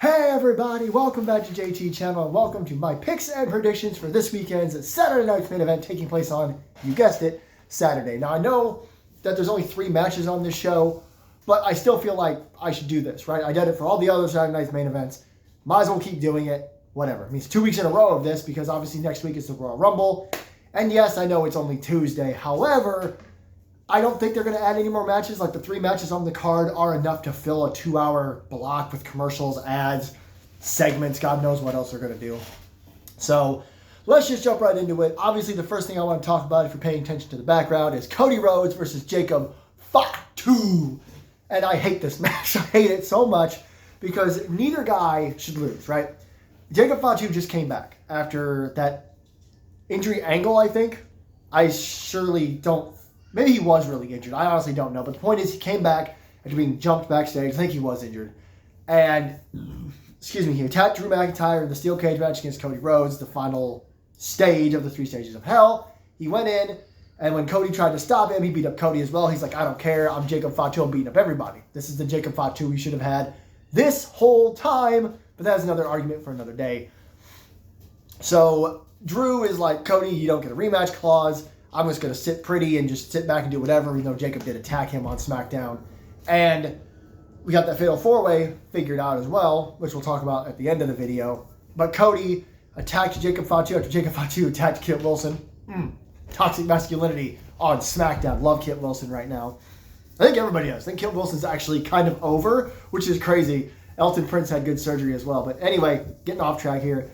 Hey everybody, welcome back to JT Channel and welcome to my picks and predictions for this weekend's Saturday Night's main event taking place on, you guessed it, Saturday. Now I know that there's only 3 matches on this show, but I still feel like I should do this, right? I did it for all the other Saturday Night's main events. Might as well keep doing it, whatever. It means 2 weeks in a row of this because obviously next week is the Royal Rumble. And yes, I know it's only Tuesday. However, I don't think they're going to add any more matches. Like the 3 matches on the card are enough to fill a 2-hour block with commercials, ads, segments, God knows what else they're going to do. So let's just jump right into it. Obviously, the first thing I want to talk about, if you're paying attention to the background, is Cody Rhodes versus Jacob Fatu. And I hate this match. I hate it so much because neither guy should lose, right? Jacob Fatu just came back after that injury angle, I think. I surely don't. Maybe he was really injured. I honestly don't know. But the point is he came back after being jumped backstage. I think he was injured. And, he attacked Drew McIntyre in the steel cage match against Cody Rhodes, the final stage of the 3 stages of hell. He went in, and when Cody tried to stop him, he beat up Cody as well. He's like, I don't care. I'm Jacob Fatu. I'm beating up everybody. This is the Jacob Fatu we should have had this whole time. But that's another argument for another day. So Drew is like, Cody, you don't get a rematch clause. I'm just going to sit pretty and just sit back and do whatever, even though Jacob did attack him on SmackDown. And we got that Fatal 4-Way figured out as well, which we'll talk about at the end of the video. But Cody attacked Jacob Fatu after Jacob Fatu attacked Kit Wilson. Toxic masculinity on SmackDown. Love Kit Wilson right now. I think everybody does. I think Kit Wilson's actually kind of over, which is crazy. Elton Prince had good surgery as well. But anyway, getting off track here.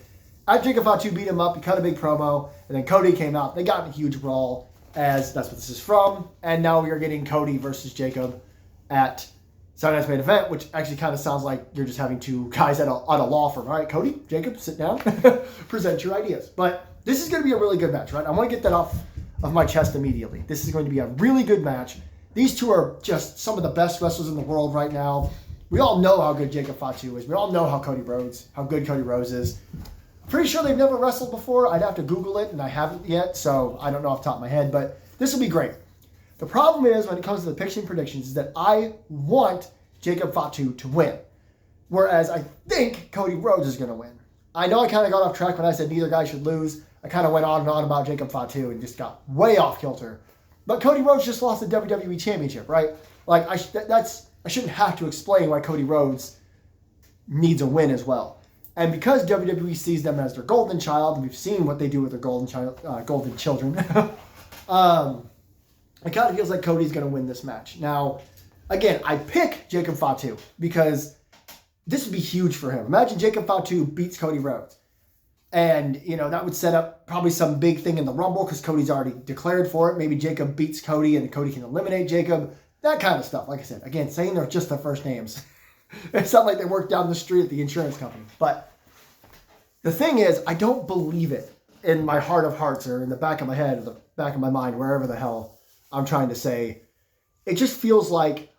After Jacob Fatu beat him up, he cut a big promo, and then Cody came out. They got in a huge brawl, as that's what this is from. And now we are getting Cody versus Jacob at Saturday Night's main event, which actually kind of sounds like you're just having 2 guys at a law firm. All right, Cody, Jacob, sit down, present your ideas. But this is going to be a really good match, right? I want to get that off of my chest immediately. This is going to be a really good match. These 2 are just some of the best wrestlers in the world right now. We all know how good Jacob Fatu is. We all know how good Cody Rhodes is. Pretty sure they've never wrestled before. I'd have to Google it, and I haven't yet, so I don't know off the top of my head, but this will be great. The problem is, when it comes to the picks and predictions, is that I want Jacob Fatu to win, whereas I think Cody Rhodes is going to win. I know I kind of got off track when I said neither guy should lose. I kind of went on and on about Jacob Fatu and just got way off kilter. But Cody Rhodes just lost the WWE Championship, right? Like, I shouldn't have to explain why Cody Rhodes needs a win as well. And because WWE sees them as their golden child, and we've seen what they do with their golden children, it kind of feels like Cody's going to win this match. Now, again, I pick Jacob Fatu because this would be huge for him. Imagine Jacob Fatu beats Cody Rhodes. And, that would set up probably some big thing in the Rumble because Cody's already declared for it. Maybe Jacob beats Cody and Cody can eliminate Jacob. That kind of stuff. Like I said, again, saying they're just their first names. It's not like they work down the street at the insurance company. But the thing is, I don't believe it in my heart of hearts or in the back of my head or the back of my mind, wherever the hell I'm trying to say. It just feels like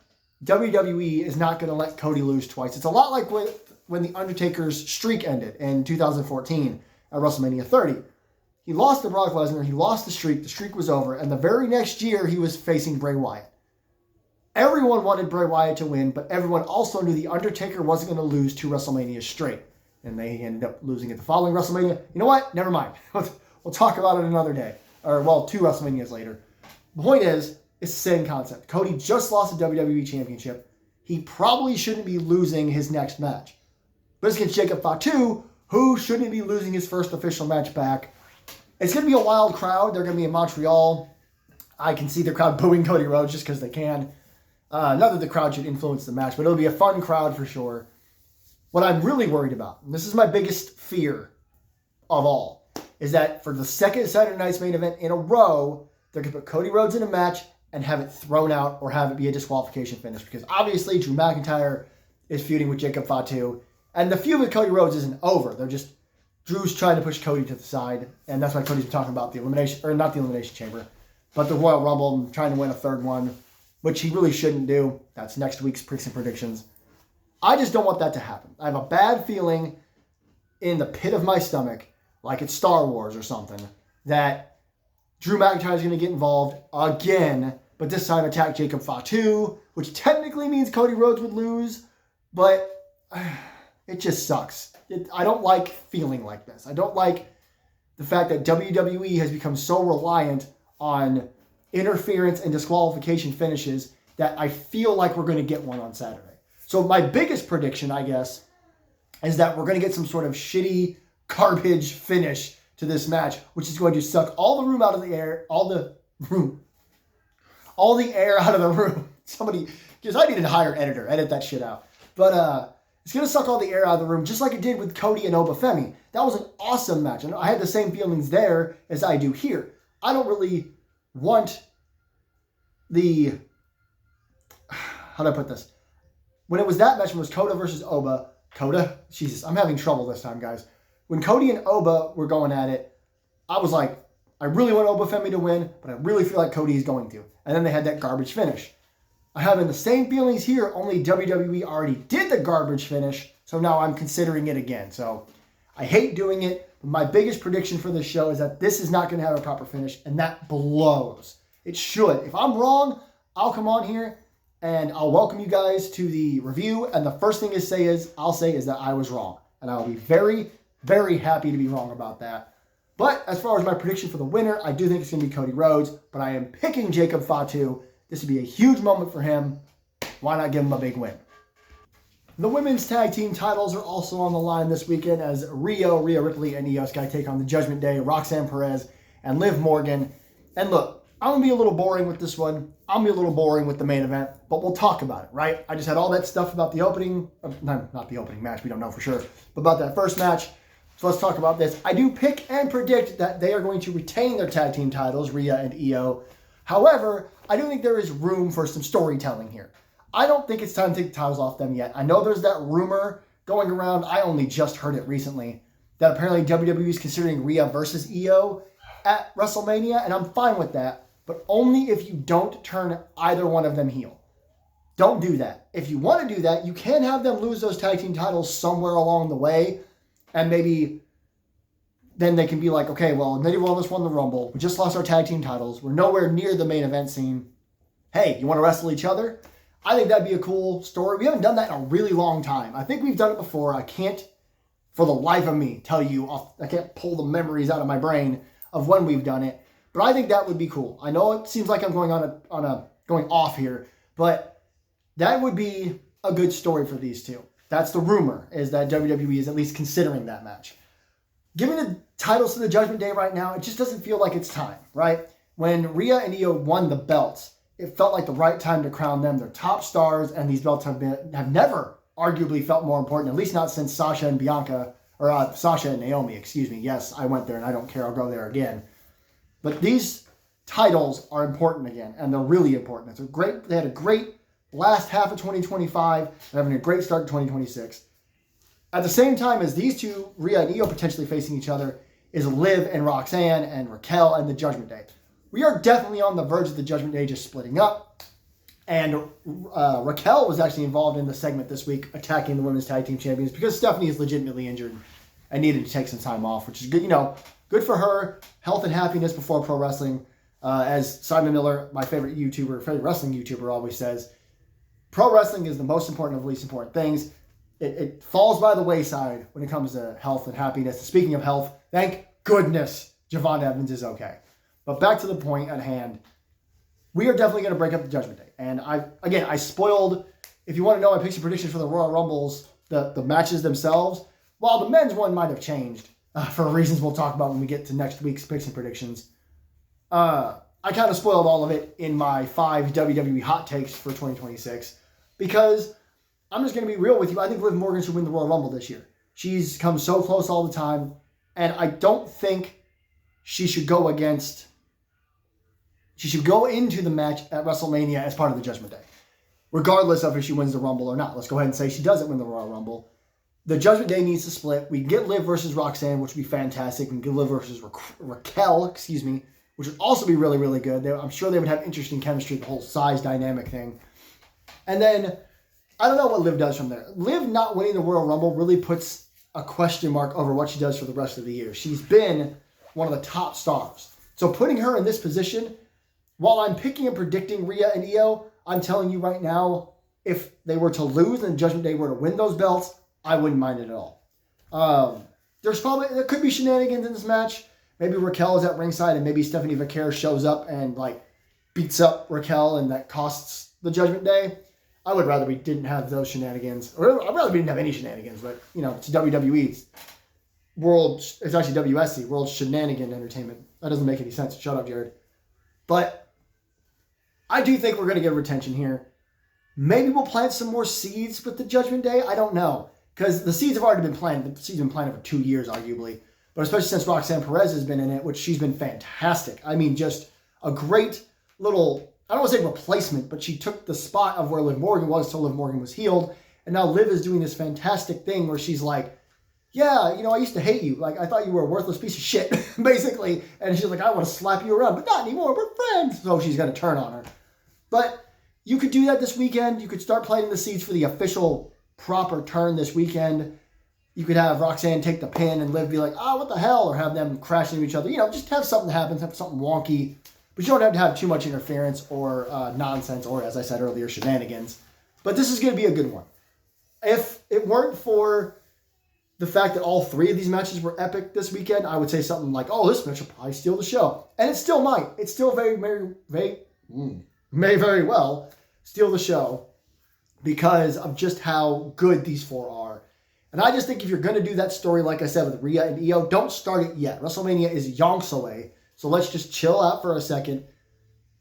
WWE is not going to let Cody lose twice. It's a lot like when The Undertaker's streak ended in 2014 at WrestleMania 30. He lost to Brock Lesnar. He lost the streak was over. And the very next year, he was facing Bray Wyatt. Everyone wanted Bray Wyatt to win, but everyone also knew The Undertaker wasn't going to lose 2 WrestleManias straight. And they ended up losing it the following WrestleMania. You know what? Never mind. We'll talk about it another day. Or, 2 WrestleManias later. The point is, it's the same concept. Cody just lost the WWE Championship. He probably shouldn't be losing his next match. But it's against Jacob Fatu, who shouldn't be losing his first official match back. It's going to be a wild crowd. They're going to be in Montreal. I can see the crowd booing Cody Rhodes just because they can. Not that the crowd should influence the match, but it'll be a fun crowd for sure. What I'm really worried about, and this is my biggest fear of all, is that for the second Saturday Night's main event in a row, they're going to put Cody Rhodes in a match and have it thrown out or have it be a disqualification finish. Because obviously Drew McIntyre is feuding with Jacob Fatu, and the feud with Cody Rhodes isn't over. Drew's trying to push Cody to the side, and that's why Cody's been talking about the Elimination, or not the Elimination Chamber, but the Royal Rumble, and trying to win a 3rd one, which he really shouldn't do. That's next week's picks and predictions. I just don't want that to happen. I have a bad feeling in the pit of my stomach, like it's Star Wars or something, that Drew McIntyre is going to get involved again, but this time attack Jacob Fatu, which technically means Cody Rhodes would lose, but It just sucks. I don't like feeling like this. I don't like the fact that WWE has become so reliant on interference and disqualification finishes that I feel like we're going to get one on Saturday. So my biggest prediction, I guess, is that we're going to get some sort of shitty garbage finish to this match, which is going to suck all the room out of the air, all the air out of the room. Somebody, because I need a higher editor, edit that shit out. But it's going to suck all the air out of the room, just like it did with Cody and Obafemi. That was an awesome match, and I had the same feelings there as I do here. I don't really want the, how do I put this? When it was that match, when it was Coda versus Oba, Jesus, I'm having trouble this time, guys. When Cody and Oba were going at it, I was like, I really want Obafemi to win, but I really feel like Cody is going to. And then they had that garbage finish. I'm having the same feelings here, only WWE already did the garbage finish, so now I'm considering it again. So I hate doing it, but my biggest prediction for this show is that this is not going to have a proper finish, and that blows. It should. If I'm wrong, I'll come on here and I'll welcome you guys to the review, and the first thing I'll say is that I was wrong. And I'll be very, very happy to be wrong about that. But as far as my prediction for the winner, I do think it's going to be Cody Rhodes, but I am picking Jacob Fatu. This would be a huge moment for him. Why not give him a big win? The women's tag team titles are also on the line this weekend as Rhea Ripley, and Io Sky take on the Judgment Day, Roxanne Perez, and Liv Morgan. And look, I'm going to be a little boring with this one. I'm going to be a little boring with the main event, but we'll talk about it, right? I just had all that stuff about the opening, not the opening match, we don't know for sure, but about that first match. So let's talk about this. I do pick and predict that they are going to retain their tag team titles, Rhea and Io. However, I do think there is room for some storytelling here. I don't think it's time to take the titles off them yet. I know there's that rumor going around. I only just heard it recently that apparently WWE is considering Rhea versus Io at WrestleMania, and I'm fine with that, but only if you don't turn either one of them heel. Don't do that. If you want to do that, you can have them lose those tag team titles somewhere along the way, and maybe then they can be like, okay, well, neither one of us won the Rumble. We just lost our tag team titles. We're nowhere near the main event scene. Hey, you want to wrestle each other? I think that'd be a cool story. We haven't done that in a really long time. I think we've done it before. I can't, for the life of me, tell you. I can't pull the memories out of my brain of when we've done it. But I think that would be cool. I know it seems like I'm going going off here, but that would be a good story for these two. That's the rumor, is that WWE is at least considering that match. Giving the titles to the Judgment Day right now, it just doesn't feel like it's time, right? When Rhea and Io won the belts, it felt like the right time to crown them their top stars, and these belts have never arguably felt more important, at least not since Sasha and Naomi, excuse me. Yes, I went there and I don't care, I'll go there again. But these titles are important again, and they're really important. They had a great last half of 2025, and having a great start to 2026. At the same time as these two, Rhea and Io, potentially facing each other, is Liv and Roxanne and Raquel and the Judgment Day. We are definitely on the verge of the Judgment Day just splitting up. And Raquel was actually involved in the segment this week attacking the women's tag team champions because Stephanie is legitimately injured and needed to take some time off, which is good, good for her. Health and happiness before pro wrestling. As Simon Miller, my favorite wrestling YouTuber, always says, pro wrestling is the most important of the least important things. It falls by the wayside when it comes to health and happiness. Speaking of health, thank goodness Javon Evans is okay. But back to the point at hand, we are definitely going to break up the Judgment Day. And I spoiled, if you want to know my picks and predictions for the Royal Rumbles, the matches themselves, while the men's one might have changed for reasons we'll talk about when we get to next week's picks and predictions. I kind of spoiled all of it in my 5 WWE hot takes for 2026 because I'm just going to be real with you. I think Liv Morgan should win the Royal Rumble this year. She's come so close all the time, and I don't think she should go into the match at WrestleMania as part of the Judgment Day, regardless of if she wins the Rumble or not. Let's go ahead and say she doesn't win the Royal Rumble. The Judgment Day needs to split. We can get Liv versus Roxanne, which would be fantastic. We can get Liv versus Raquel, which would also be really, really good. I'm sure they would have interesting chemistry, the whole size dynamic thing. And then, I don't know what Liv does from there. Liv not winning the Royal Rumble really puts a question mark over what she does for the rest of the year. She's been one of the top stars. So putting her in this position, while I'm picking and predicting Rhea and Io, I'm telling you right now, if they were to lose and Judgment Day were to win those belts, I wouldn't mind it at all. There could be shenanigans in this match. Maybe Raquel is at ringside and maybe Stephanie Vaquer shows up and like beats up Raquel and that costs the Judgment Day. I would rather we didn't have those shenanigans. Or I'd rather we didn't have any shenanigans, but you know, it's WWE. It's actually WSC, World Shenanigan Entertainment. That doesn't make any sense. Shut up, Jared. But I do think we're going to get retention here. Maybe we'll plant some more seeds with the Judgment Day. I don't know. Because the seeds have already been planted. The seeds have been planted for 2 years, arguably. But especially since Roxanne Perez has been in it, which she's been fantastic. I mean, just a great little, I don't want to say replacement, but she took the spot of where Liv Morgan was till Liv Morgan was healed. And now Liv is doing this fantastic thing where she's like, yeah, you know, I used to hate you. Like, I thought you were a worthless piece of shit, basically. And she's like, I want to slap you around, but not anymore. We're friends. So she's going to turn on her. But you could do that this weekend. You could start planting the seeds for the official proper turn this weekend. You could have Roxanne take the pin and Liv be like, what the hell? Or have them crash into each other. You know, just have something happen, have something wonky. But you don't have to have too much interference or nonsense or, as I said earlier, shenanigans. But this is going to be a good one. If it weren't for the fact that all three of these matches were epic this weekend, I would say something like, this match will probably steal the show. And it still might. It still may very well steal the show because of just how good these four are. And I just think if you're going to do that story, like I said, with Rhea and Io, don't start it yet. WrestleMania is yonks away. So let's just chill out for a second.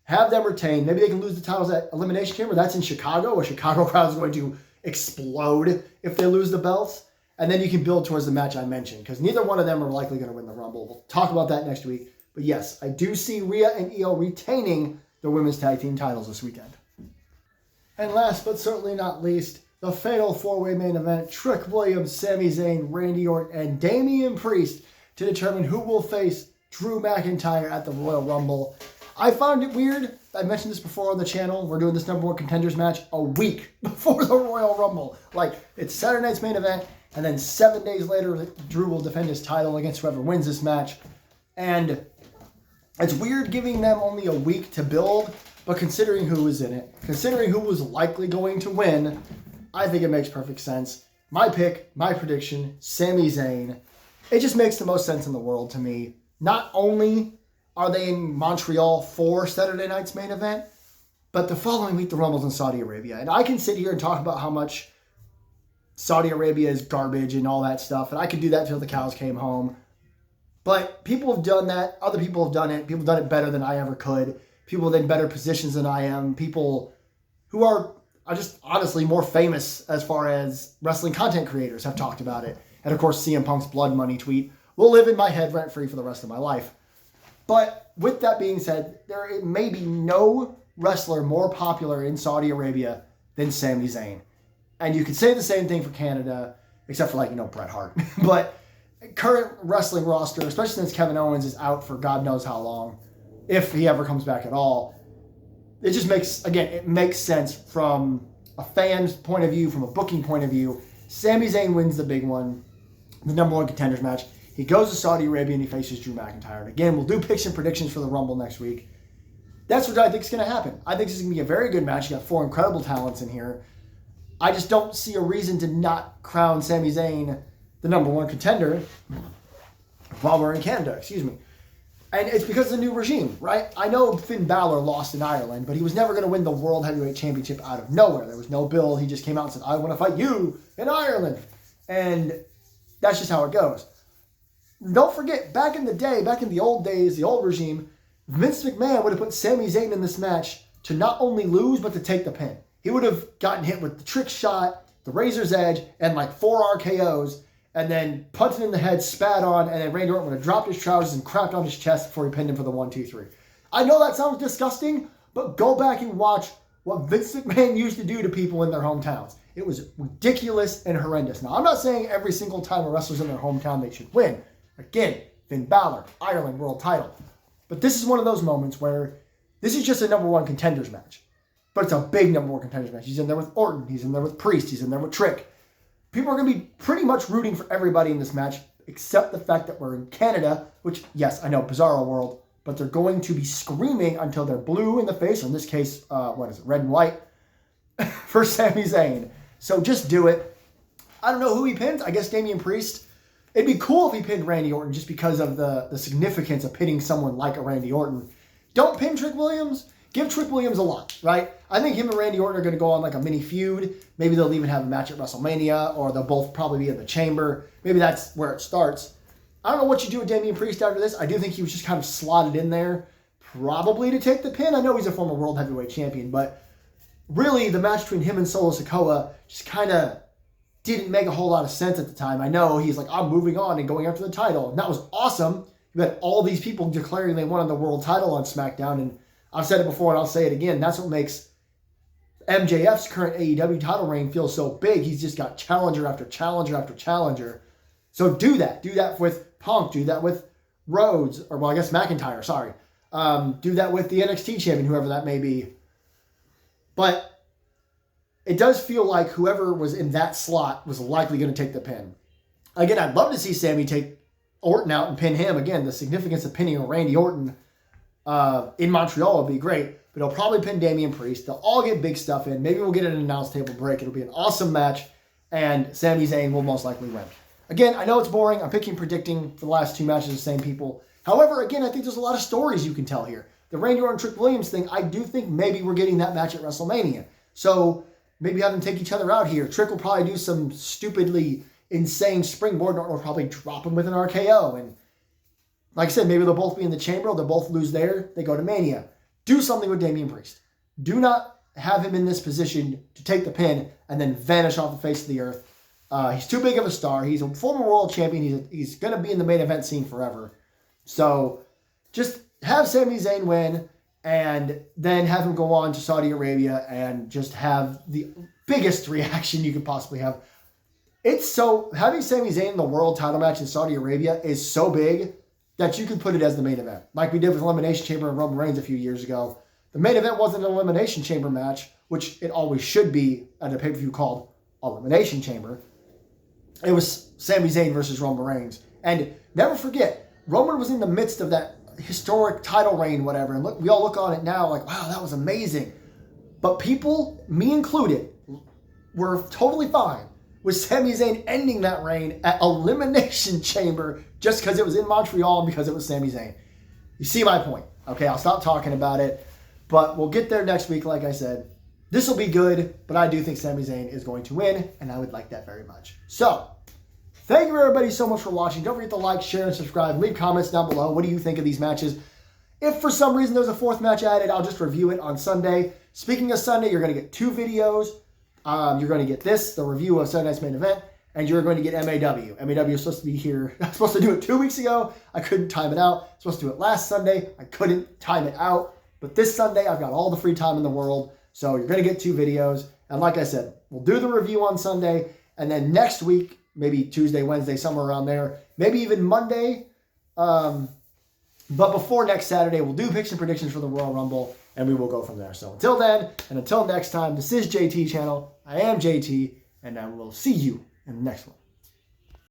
Have them retain. Maybe they can lose the titles at Elimination Chamber. That's in Chicago. A Chicago crowd is going to explode if they lose the belts. And then you can build towards the match I mentioned, because neither one of them are likely going to win the Rumble. We'll talk about that next week. But yes, I do see Rhea and Io retaining the women's tag team titles this weekend. And last but certainly not least, the fatal four-way main event, Trick Williams, Sami Zayn, Randy Orton, and Damian Priest to determine who will face Drew McIntyre at the Royal Rumble. I found it weird. I mentioned this before on the channel. We're doing this number one contenders match a week before the Royal Rumble. Like, it's Saturday night's main event, and then 7 days later, Drew will defend his title against whoever wins this match. And it's weird giving them only a week to build, but considering who was in it, considering who was likely going to win, I think it makes perfect sense. My pick, my prediction, Sami Zayn. It just makes the most sense in the world to me. Not only are they in Montreal for Saturday night's main event, but the following week, the Rumble's in Saudi Arabia. And I can sit here and talk about how much Saudi Arabia is garbage and all that stuff, and I could do that until the cows came home. But people have done that. Other people have done it. People have done it better than I ever could. People in better positions than I am. People who are just honestly more famous as far as wrestling content creators have talked about it. And of course, CM Punk's Blood Money tweet will live in my head rent-free for the rest of my life. But with that being said, there may be no wrestler more popular in Saudi Arabia than Sami Zayn. And you could say the same thing for Canada, except for Bret Hart. But current wrestling roster, especially since Kevin Owens is out for God knows how long, if he ever comes back at all, it just makes sense from a fan's point of view, from a booking point of view. Sami Zayn wins the big one, the number one contenders match. He goes to Saudi Arabia and he faces Drew McIntyre. And again, we'll do picks and predictions for the Rumble next week. That's what I think is going to happen. I think this is going to be a very good match. You got four incredible talents in here. I just don't see a reason to not crown Sami Zayn the number one contender while we're in Canada, And it's because of the new regime, right? I know Finn Balor lost in Ireland, but he was never going to win the World Heavyweight Championship out of nowhere. There was no bill. He just came out and said, I want to fight you in Ireland. And that's just how it goes. Don't forget, back in the day, back in the old days, the old regime, Vince McMahon would have put Sami Zayn in this match to not only lose, but to take the pin. He would have gotten hit with the trick shot, the razor's edge, and 4 RKOs, and then punted in the head, spat on, and then Randy Orton would have dropped his trousers and crapped on his chest before he pinned him for the 1-2-3. I know that sounds disgusting, but go back and watch what Vince McMahon used to do to people in their hometowns. It was ridiculous and horrendous. Now, I'm not saying every single time a wrestler's in their hometown they should win. Again, Finn Balor, Ireland world title. But this is one of those moments where this is just a number one contenders match. But it's a big number one contenders match. He's in there with Orton. He's in there with Priest. He's in there with Trick. People are going to be pretty much rooting for everybody in this match, except the fact that we're in Canada, which, yes, I know, bizarro world, but they're going to be screaming until they're blue in the face, or in this case, red and white, for Sami Zayn. So just do it. I don't know who he pins. I guess Damian Priest. It'd be cool if he pinned Randy Orton just because of the significance of pinning someone like a Randy Orton. Don't pin Trick Williams. Give Trick Williams a lot, right? I think him and Randy Orton are going to go on like a mini feud. Maybe they'll even have a match at WrestleMania, or they'll both probably be in the chamber. Maybe that's where it starts. I don't know what you do with Damian Priest after this. I do think he was just kind of slotted in there, probably to take the pin. I know he's a former World Heavyweight Champion, but really the match between him and Solo Sikoa just kind of didn't make a whole lot of sense at the time. I know he's like, I'm moving on and going after the title. And that was awesome. You had all these people declaring they wanted the world title on SmackDown, and I've said it before and I'll say it again. That's what makes MJF's current AEW title reign feel so big. He's just got challenger after challenger after challenger. So do that. Do that with Punk. Do that with Rhodes. Or, well, I guess McIntyre. Sorry. Do that with the NXT champion, whoever that may be. But it does feel like whoever was in that slot was likely going to take the pin. Again, I'd love to see Sammy take Orton out and pin him. Again, the significance of pinning Randy Orton in Montreal would be great, but he'll probably pin Damian Priest. They'll all get big stuff in. Maybe we'll get an announce table break. It'll be an awesome match, and Sami Zayn will most likely win. Again, I know it's boring. I'm predicting for the last two matches the same people. However, again, I think there's a lot of stories you can tell here. The Randy Orton Trick Williams thing, I do think maybe we're getting that match at WrestleMania. So maybe have them take each other out here. Trick will probably do some stupidly insane springboard, or probably drop him with an RKO. And like I said, maybe they'll both be in the chamber. They'll both lose there. They go to Mania. Do something with Damian Priest. Do not have him in this position to take the pin and then vanish off the face of the earth. He's too big of a star. He's a former world champion. He's going to be in the main event scene forever. So just have Sami Zayn win and then have him go on to Saudi Arabia and just have the biggest reaction you could possibly have. Having Sami Zayn in the world title match in Saudi Arabia is so big that you could put it as the main event. Like we did with Elimination Chamber and Roman Reigns a few years ago. The main event wasn't an Elimination Chamber match, which it always should be at a pay-per-view called Elimination Chamber. It was Sami Zayn versus Roman Reigns. And never forget, Roman was in the midst of that historic title reign, whatever. And we all look on it now like, wow, that was amazing. But people, me included, were totally fine with Sami Zayn ending that reign at Elimination Chamber just because it was in Montreal and because it was Sami Zayn. You see my point. Okay, I'll stop talking about it. But we'll get there next week, like I said. This will be good, but I do think Sami Zayn is going to win, and I would like that very much. So, thank you everybody so much for watching. Don't forget to like, share, and subscribe. Leave comments down below. What do you think of these matches? If for some reason there's a fourth match added, I'll just review it on Sunday. Speaking of Sunday, you're going to get two videos. You're going to get this, the review of Sunday Night's Main Event, and you're going to get MAW. MAW is supposed to be here. I was supposed to do it 2 weeks ago. I couldn't time it out. I was supposed to do it last Sunday. I couldn't time it out. But this Sunday, I've got all the free time in the world. So you're going to get two videos. And like I said, we'll do the review on Sunday. And then next week, maybe Tuesday, Wednesday, somewhere around there. Maybe even Monday. But before next Saturday, we'll do picks and predictions for the Royal Rumble. And we will go from there. So until then, and until next time, this is JT Channel. I am JT. And I will see you in the next one.